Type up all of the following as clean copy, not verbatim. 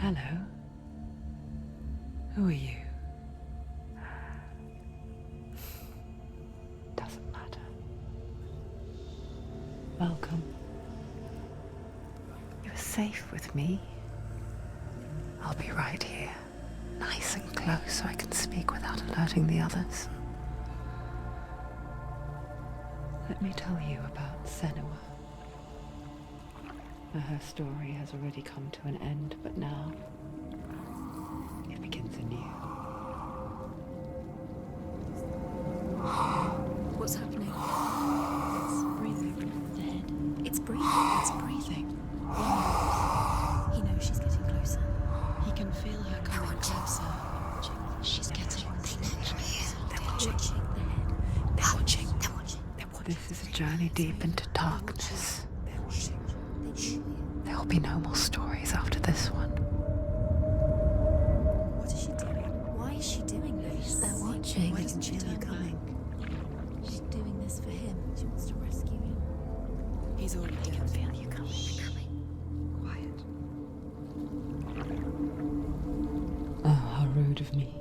Hello. Who are you? Doesn't matter. Welcome. You're safe with me. I'll be right here, nice and close so I can speak without alerting the others. Let me tell you about Senua. Her story has already come to an end, but now it begins anew. What's happening? It's breathing. The head. It's breathing. It's breathing. He knows she's getting closer. He can feel her coming closer. She's getting closer. They're watching the head. They're watching. They're watching. This is a journey deep into darkness. There will be no more stories after this one. What is she doing? Why is she doing this? They're watching. Why doesn't she turn coming? She's doing this for him. She wants to rescue him. He's already dead. I can feel you coming. Quiet. Oh, how rude of me.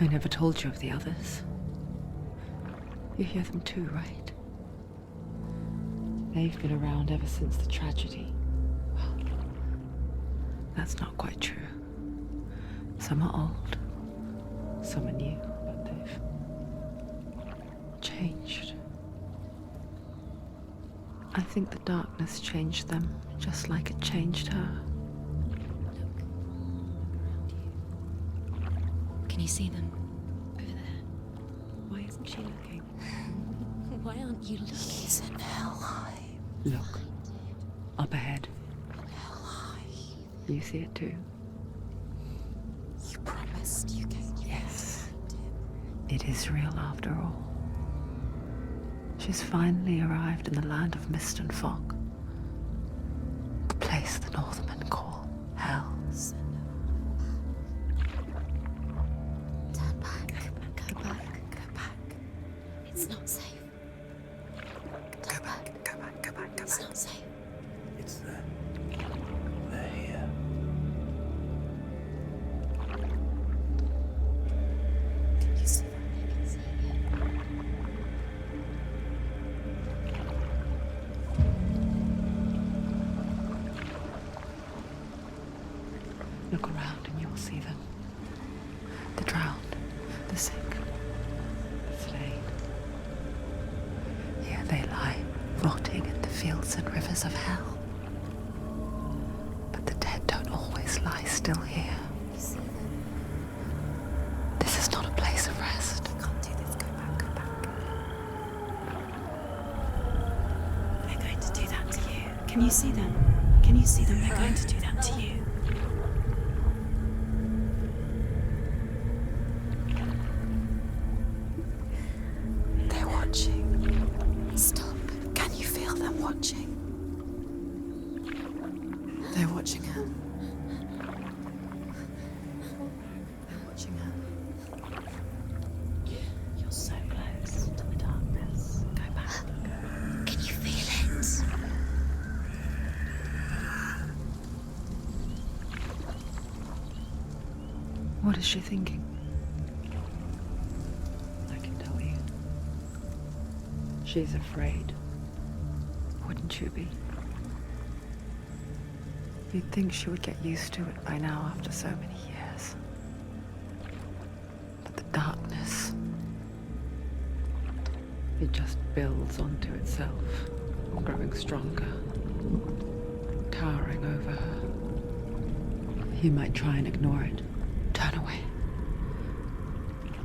I never told you of the others. You hear them too, right? They've been around ever since the tragedy. Well, that's not quite true. Some are old, some are new, but they've changed. I think the darkness changed them, just like it changed her. Can you see them? Over there. Why isn't she looking? Why aren't you looking? He's in hell high. Look, up ahead. Hell high. You see it too? You promised you came. Yes. It is real after all. She's finally arrived in the land of mist and fog. The place the Northmen call Hell. Turn back. Go back. Go back. It's not safe. Go back. It's not safe. It's there. They're here. Can you see them? I can see it. Look around and you'll see them. The drowned, the sick, the slain. Here they lie, rotting in the fields and rivers of hell. But the dead don't always lie still here. You see them? This is not a place of rest. You can't do this. Go back. Go back. They're going to do that to you. Can you see them? Can you see them? They're going to do that to you. They're watching. Stop. Can you feel them watching? They're watching her. They're watching her. You're so close to the darkness. Go back. Can you feel it? What is she thinking? I can tell you. She's afraid. Wouldn't you be? You'd think she would get used to it by now after so many years. But the darkness, it just builds onto itself, growing stronger, towering over her. You might try and ignore it, turn away.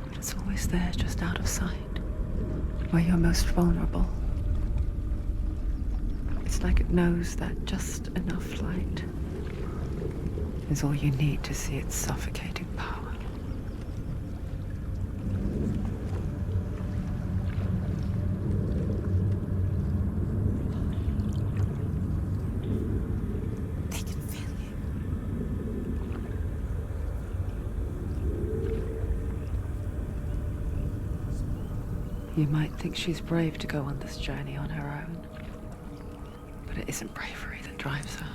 But it's always there, just out of sight, where you're most vulnerable. It's like it knows that just enough light is all you need to see its suffocating power. They can feel you. You might think she's brave to go on this journey on her own, but it isn't bravery that drives her.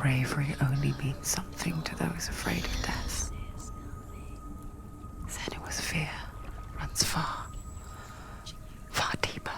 bravery only means something to those afraid of death, Senua's fear runs far, far deeper.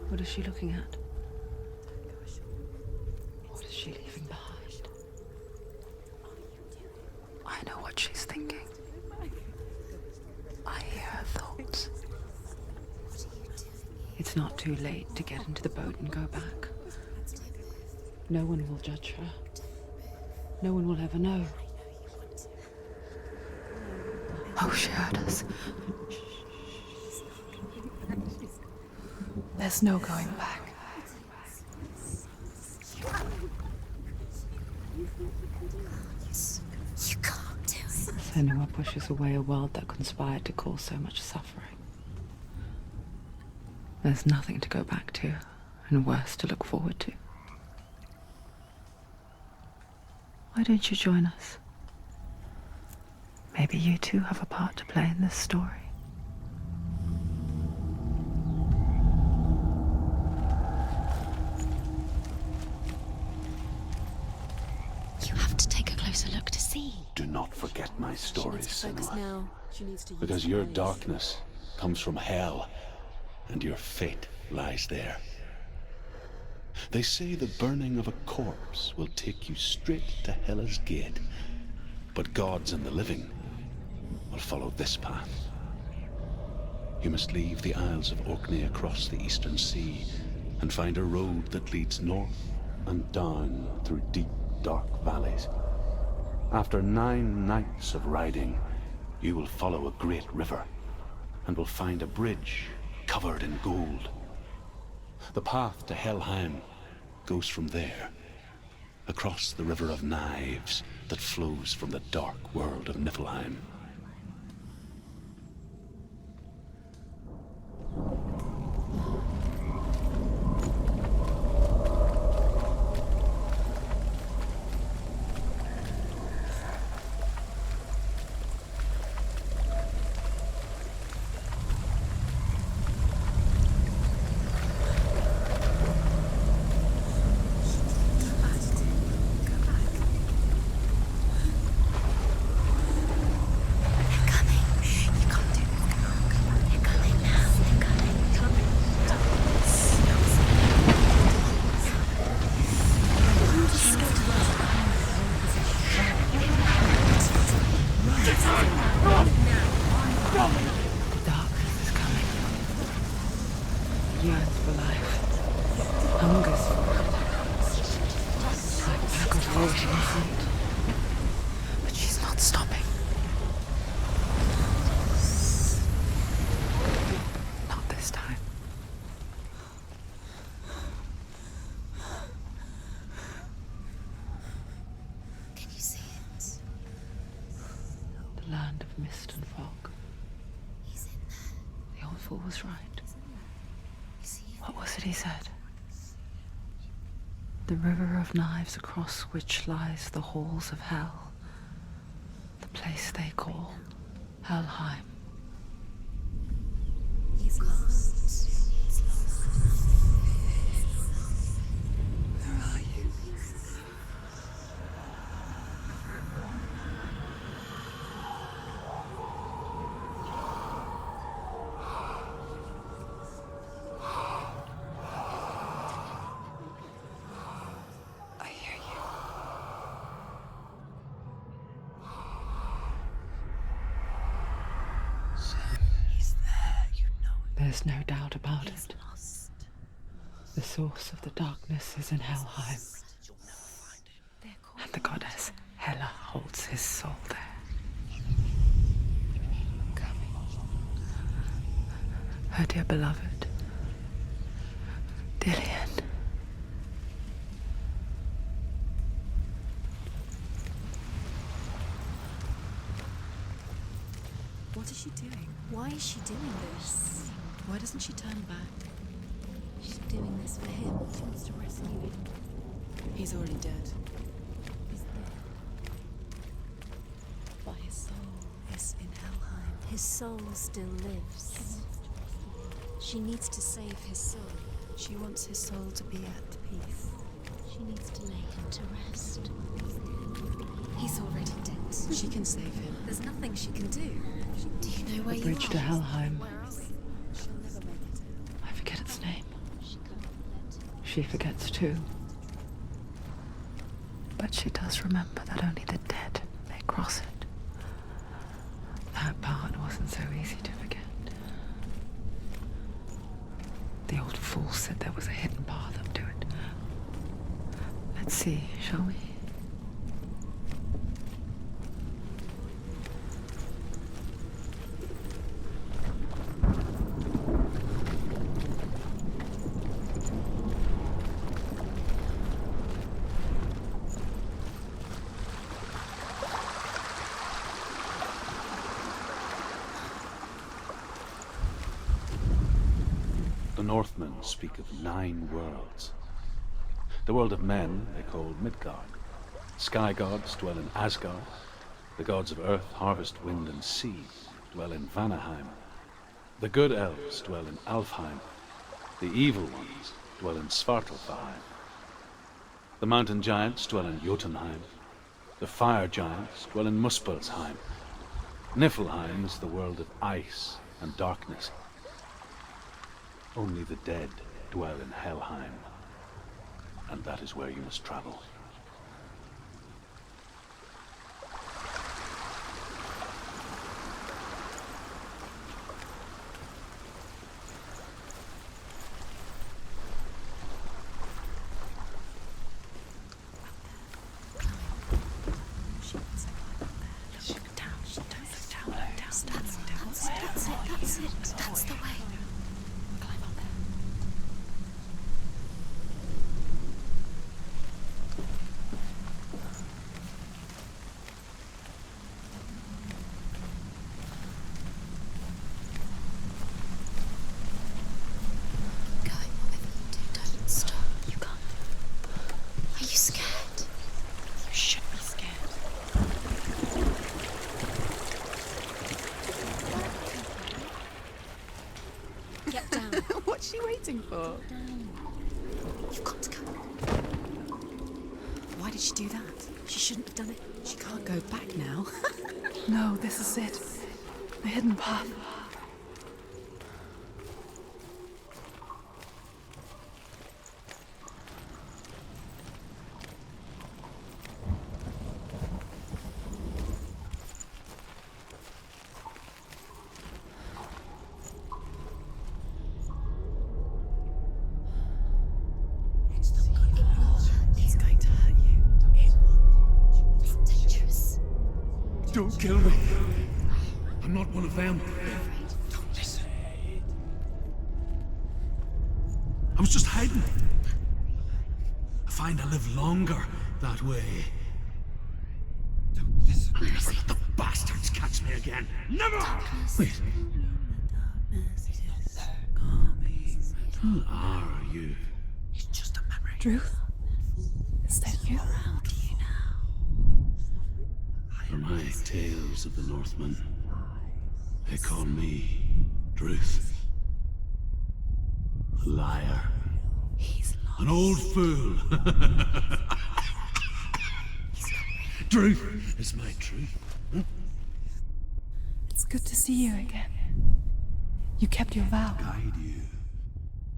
What is she looking at? What is she leaving behind? I know what she's thinking. I hear her thoughts. It's not too late to get into the boat and go back. No one will judge her. No one will ever know. Oh, she heard us. There's no going back. You can't do it. Senua pushes away a world that conspired to cause so much suffering. There's nothing to go back to, and worse to look forward to. Why don't you join us? Maybe you too have a part to play in this story. Look to see. Do not forget my stories, Senua, Now. because your darkness comes from hell, and your fate lies there. They say the burning of a corpse will take you straight to Hela's gate, but gods and the living will follow this path. You must leave the Isles of Orkney across the eastern sea and find a road that leads north and down through deep, dark valleys. After 9 nights of riding, you will follow a great river and will find a bridge covered in gold. The path to Helheim goes from there, across the river of knives that flows from the dark world of Niflheim. But she's not stopping. Not this time. Can you see it? The land of mist and fog. He's in there. The old fool was right. You see it? What was it he said? The river of knives across which lies the halls of hell. The place they call Helheim. He's lost. He's lost. Where are you? I hear you. He's there, you know it. There's no doubt about He's it. lost. The source of the darkness is in Helheim, You'll never find him. They're called and the goddess Hela holds his soul there. Her dear beloved, Dillian. What is she doing? Why is she doing this? Why doesn't she turn back? She's doing this for him. She wants to rescue him. He's already dead. He's dead. But his soul is in Helheim. His soul still lives. She needs to save his soul. She wants his soul to be at peace. She needs to lay him to rest. He's already dead. She can save him. There's nothing she can do. Do you know where The you bridge are? to Helheim. Where are we? She'll never make it. I forget its name. She forgets too. But she does remember that only the dead may cross it. That part wasn't so easy to forget. The old fool said there was a hidden path up to it. Let's see, shall we? The Northmen speak of 9 worlds. The world of men they call Midgard. Sky gods dwell in Asgard. The gods of earth, harvest, wind, and sea dwell in Vanaheim. The good elves dwell in Alfheim. The evil ones dwell in Svartalfheim. The mountain giants dwell in Jotunheim. The fire giants dwell in Muspelheim. Niflheim is the world of ice and darkness. Only the dead dwell in Helheim, and that is where you must travel. That's the way. Climb up there. Going whatever you do, don't stop. You can't. Are you scared? You should be scared. Get down. What's she waiting for? You've got to go. Why did she do that? She shouldn't have done it. She can't go back now. No, this is it. The hidden path. It's going to hurt you. It's dangerous. Don't kill me. I'm not one of them. Don't listen. I was just hiding. I find I live longer that way. Don't listen. I'll never let the bastards catch me again. Never! Wait. Who are you? It's just a memory. Druth? Is that you? Around you now. For my tales of the Northmen, they call me Druth. Liar. He's lost. An old fool. Truth is my truth. It's good to see you again. You kept your vow. Guide you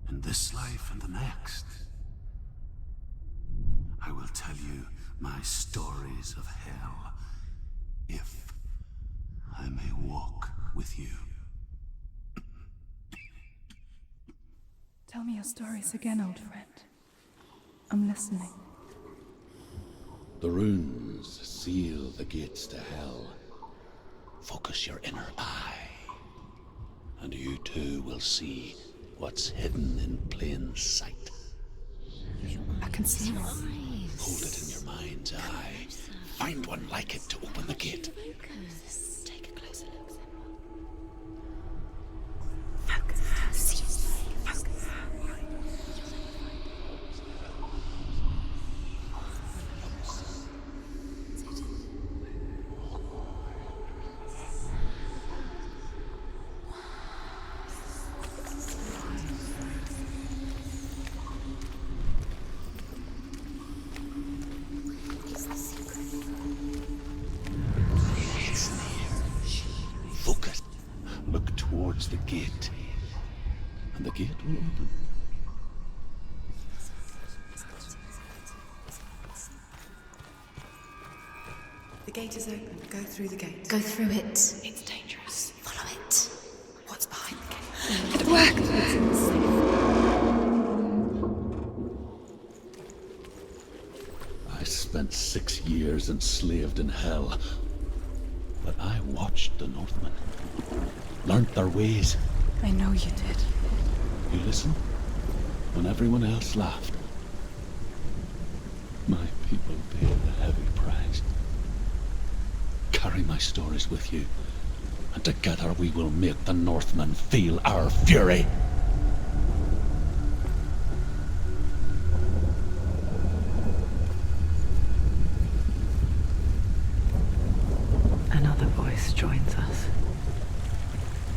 in this life and the next. I will tell you my stories of hell, if I may walk with you. Tell me your stories again, old friend. I'm listening. The runes seal the gates to hell. Focus your inner eye, and you too will see what's hidden in plain sight. I can see one. Hold it in your mind's eye. Find one like it to open the gate. Take a closer look. Focus. Look towards the gate. And the gate will open. The gate is open. Go through the gate. Go through it. It's dangerous. Follow it. What's behind the gate? It worked. I spent 6 years enslaved in hell. But I watched the Northmen. Learnt their ways. I know you did. You listen when everyone else laughed. My people paid a heavy price. Carry my stories with you, and together we will make the Northmen feel our fury. Another voice joins us.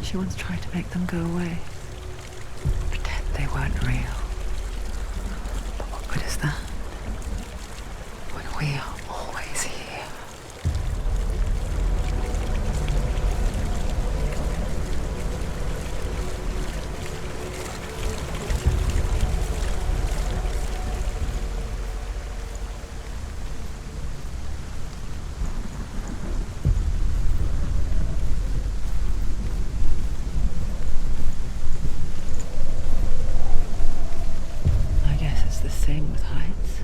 She once tried to make them go away. Pretend they weren't real. But what good is that? When we are always here. I guess it's the same with heights.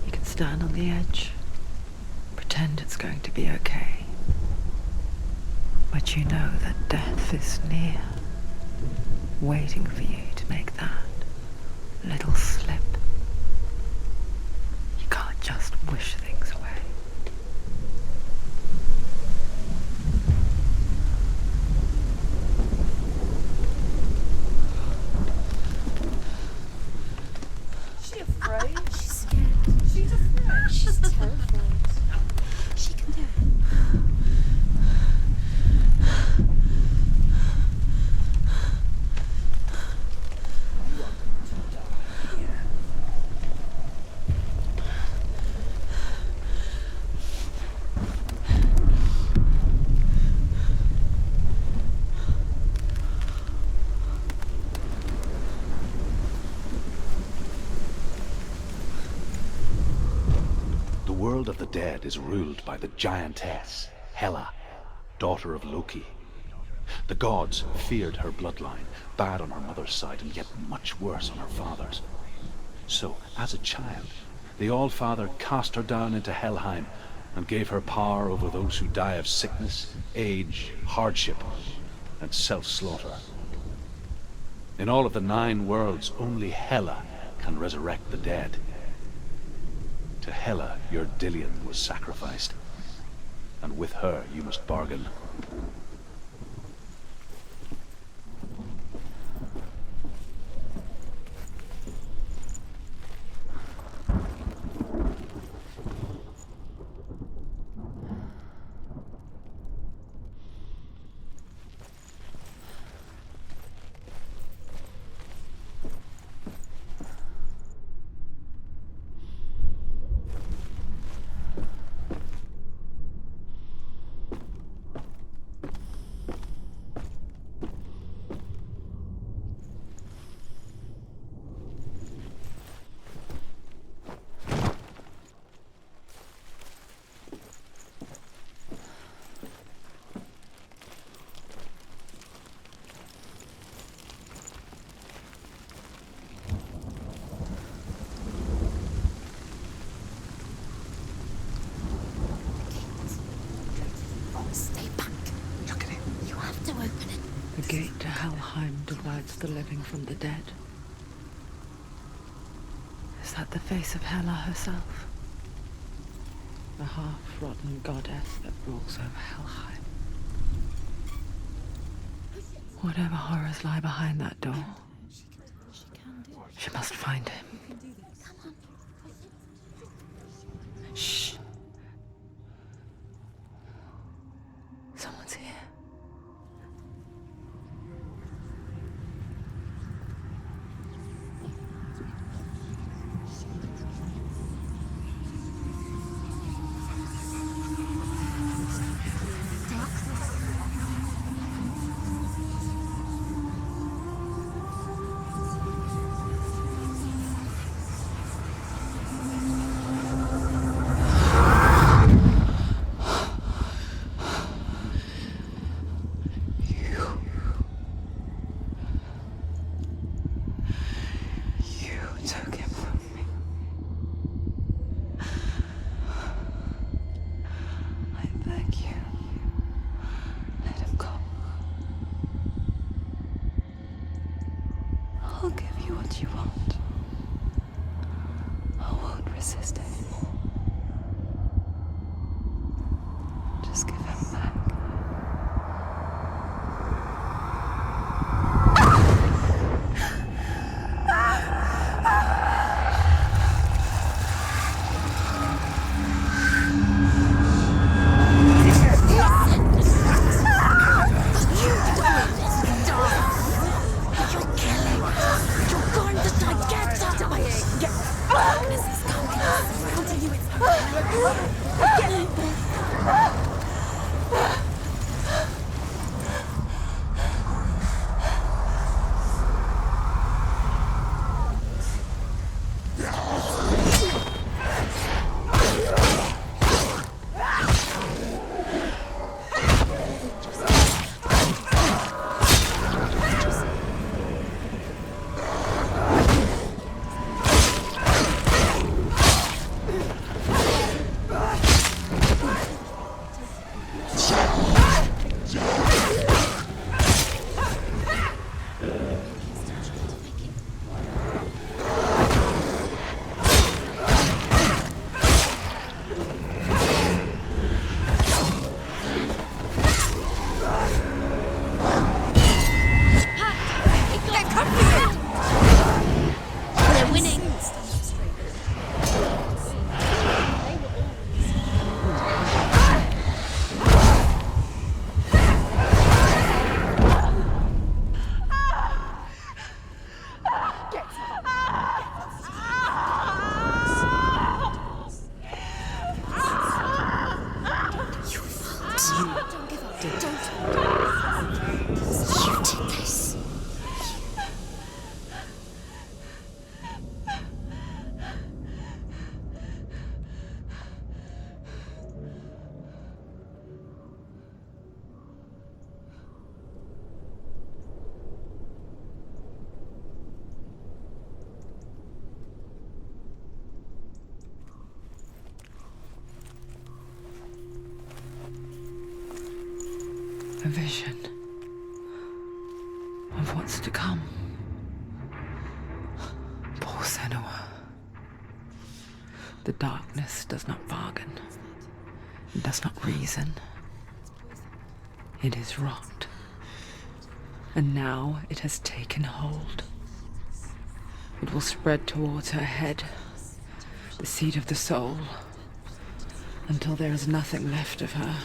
You can stand on the edge, pretend it's going to be okay. But you know that death is near, waiting for you to make that little slip. You can't just wish things away. Is she afraid? She's scared. She's afraid. She's terrified. She can do it. The world of the dead is ruled by the giantess, Hela, daughter of Loki. The gods feared her bloodline, bad on her mother's side and yet much worse on her father's. So, as a child, the All-Father cast her down into Helheim and gave her power over those who die of sickness, age, hardship, and self-slaughter. In all of the 9 worlds, only Hela can resurrect the dead. To Hela, your Dillion was sacrificed, and with her you must bargain. Helheim divides the living from the dead. Is that the face of Hela herself? The half-rotten goddess that rules over Helheim. Whatever horrors lie behind that door, she must find him. Shh. Someone's here. I'll give you what you want. I won't resist anymore. Just give him back. A vision of what's to come. Poor Senua. The darkness does not bargain. It does not reason. It is rot. And now it has taken hold. It will spread towards her head, the seat of the soul, until there is nothing left of her.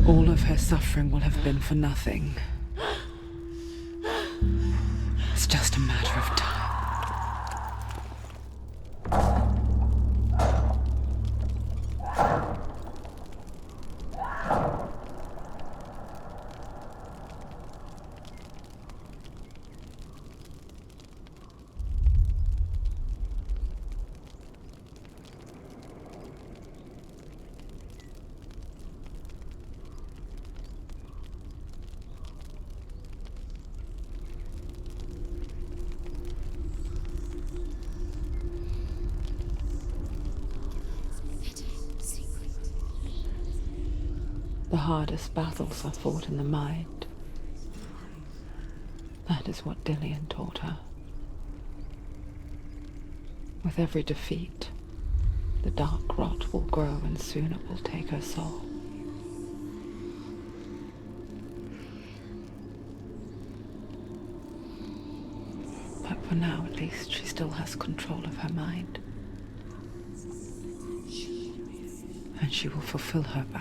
All of her suffering will have been for nothing. It's just a matter of time. hardest battles are fought in the mind. That is what Dillian taught her. With every defeat, the dark rot will grow and soon it will take her soul. But for now, at least, she still has control of her mind. And she will fulfill her vow,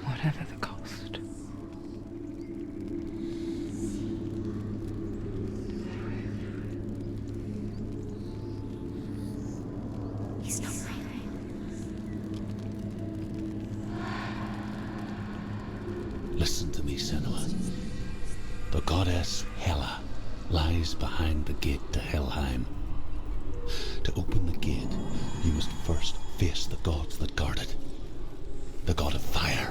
whatever the cost. He's not breathing. Listen to me, Senua. The goddess Hela lies behind the gate to Helheim. To open the gate, you must first face the gods that guard it. The god of fire,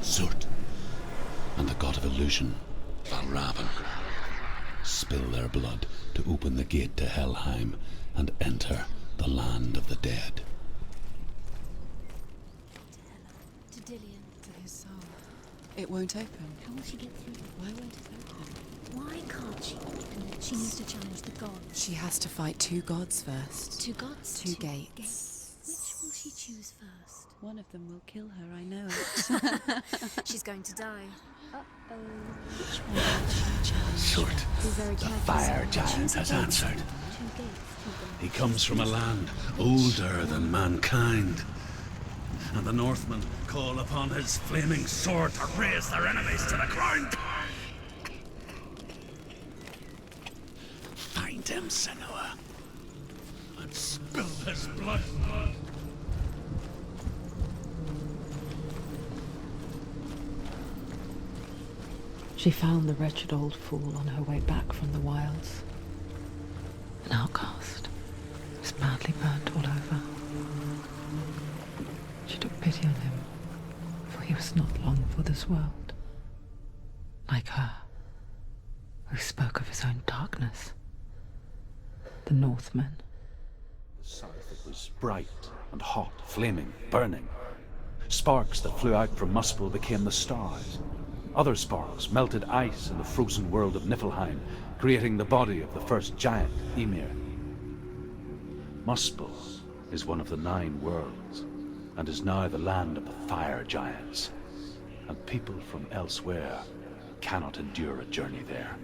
Surt, and the god of illusion, Valravan. Spill their blood to open the gate to Helheim and enter the land of the dead. To Dillian. To his soul. It won't open. How will she get through? Why won't it open? Why can't she open it? She needs to challenge the gods. She has to fight 2 gods first. 2 gods? 2 gates. Which will she choose first? One of them will kill her, I know it. She's going to die. Uh-oh. Which one will she challenge? Surt, Be very the careful. fire giant Choose a has gate. answered. 2 gates. He comes from a land older than mankind. And the Northmen call upon his flaming sword to raise their enemies to the ground. Find him, Senua, and spill his blood. She found the wretched old fool on her way back from the wilds. An outcast. He was badly burnt all over. She took pity on him, for he was not long for this world. Like her, who spoke of his own darkness. The Northmen. The south it was bright and hot, flaming, burning. Sparks that flew out from Muspel became the stars. Other sparks melted ice in the frozen world of Niflheim, creating the body of the first giant, Ymir. Muspel is one of the 9 worlds, and is now the land of the fire giants. And people from elsewhere cannot endure a journey there.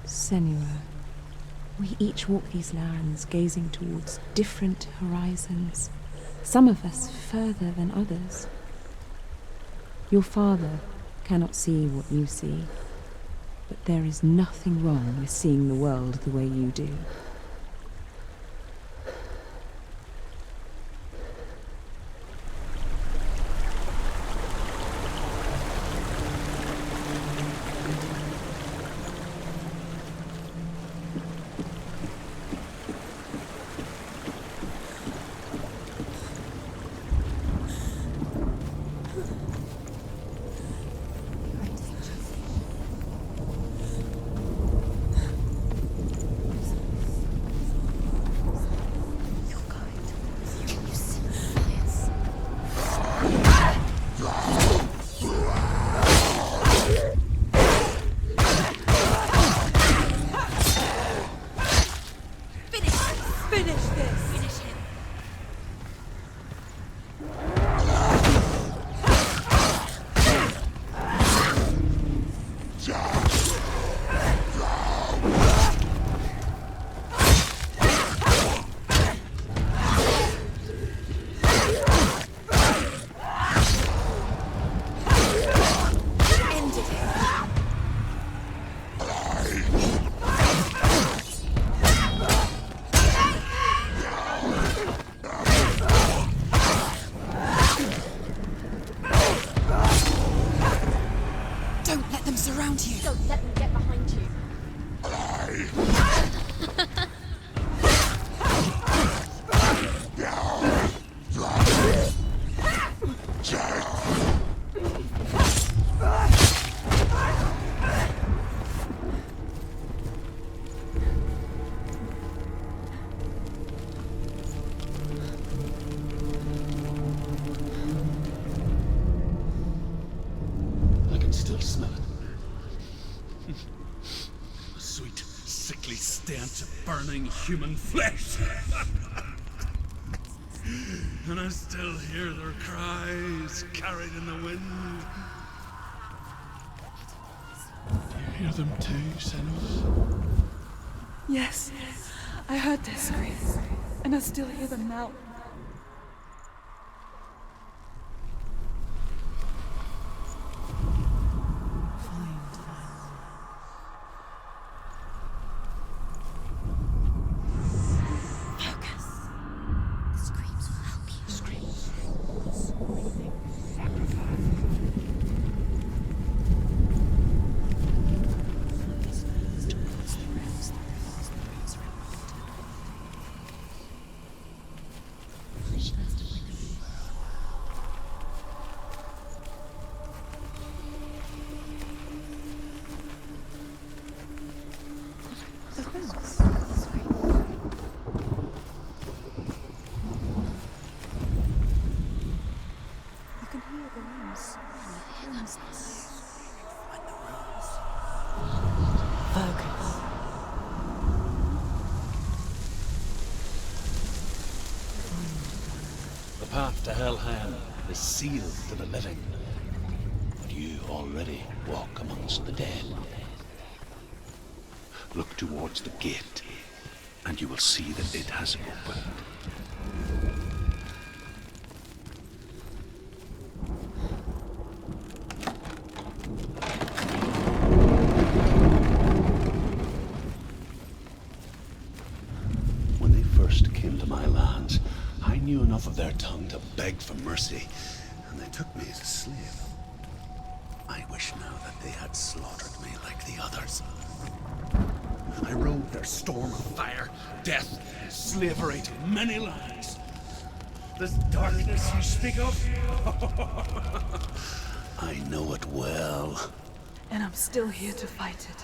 Senua, we each walk these lands gazing towards different horizons, some of us further than others. Your father cannot see what you see, but there is nothing wrong with seeing the world the way you do. burning human flesh. And I still hear their cries carried in the wind. Do you hear them too, Senua? Yes, I heard their screams, and I still hear them now. The path to Hellhand is sealed to the living, but you already walk amongst the dead. Look towards the gate, and you will see that it has opened. When they first came to my lands, I knew enough of their tongue to beg for mercy, and they took me as a slave. I wish now that they had slaughtered me like the others. I rode their storm of fire, death, and slavery to many lands. This darkness you speak of, I know it well. And I'm still here to fight it.